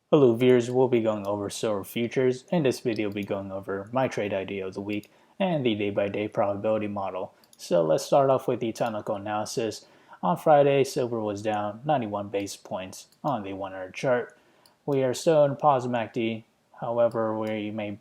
Hello viewers, we'll be going over silver futures. In this video, we'll be going over my trade idea of the week and the day-by-day probability model. So let's start off with the technical analysis. On Friday, silver was down 91 basis points on the 100 chart. We are still in positive MACD, however, we may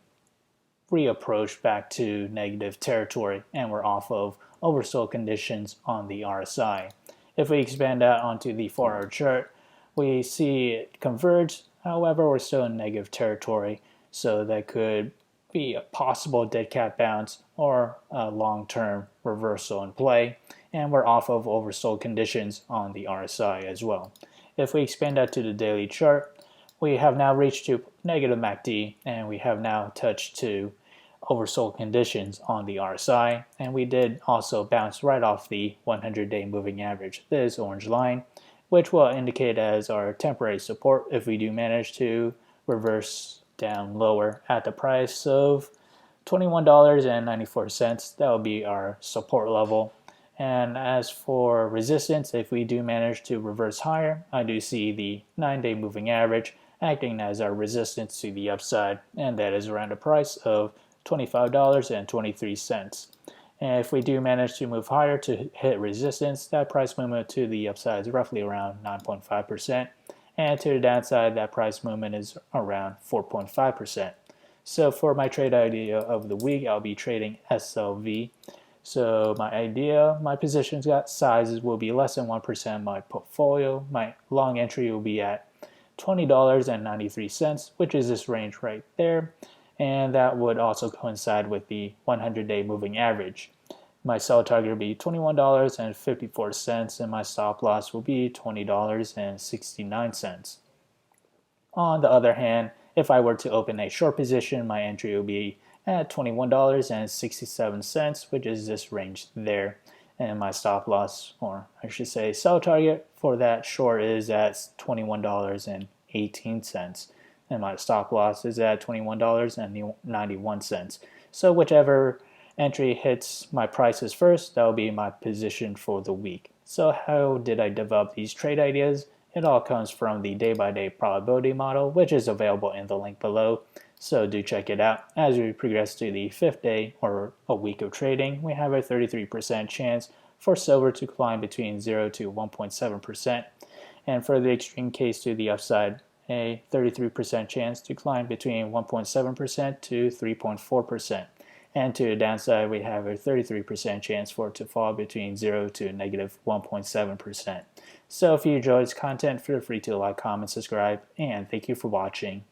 reapproach back to negative territory and we're off of oversold conditions on the RSI. If we expand that onto the 4-hour chart, we see it converge. However, we're still in negative territory, so that could be a possible dead cat bounce or a long-term reversal in play, and we're off of oversold conditions on the RSI as well. If we expand that to the daily chart, we have now reached to negative MACD, and we have now touched to oversold conditions on the RSI, and we did also bounce right off the 100-day moving average, this orange line, which will indicate as our temporary support if we do manage to reverse down lower at the price of $21.94. That will be our support level. And as for resistance, if we do manage to reverse higher, I do see the 9-day moving average acting as our resistance to the upside, and that is around a price of $25.23. And if we do manage to move higher to hit resistance, that price movement to the upside is roughly around 9.5%. And to the downside, that price movement is around 4.5%. So for my trade idea of the week, I'll be trading SLV. So my positions sizes will be less than 1% of my portfolio. My long entry will be at $20.93, which is this range right there. And that would also coincide with the 100-day moving average. My sell target will be $21.54, and my stop loss will be $20.69. On the other hand, if I were to open a short position, my entry will be at $21.67, which is this range there. And my stop loss, or I should say sell target for that short, is at $21.18. And my stop loss is at $21.91. So whichever entry hits my prices first, that will be my position for the week. So how did I develop these trade ideas? It all comes from the day-by-day probability model, which is available in the link below. So do check it out. As we progress to the 5th day or a week of trading, we have a 33% chance for silver to climb between 0 to 1.7%. And for the extreme case to the upside, a 33% chance to climb between 1.7% to 3.4%. And to the downside, we have a 33% chance for it to fall between 0 to negative 1.7%. So if you enjoyed this content, feel free to like, comment, subscribe, and thank you for watching.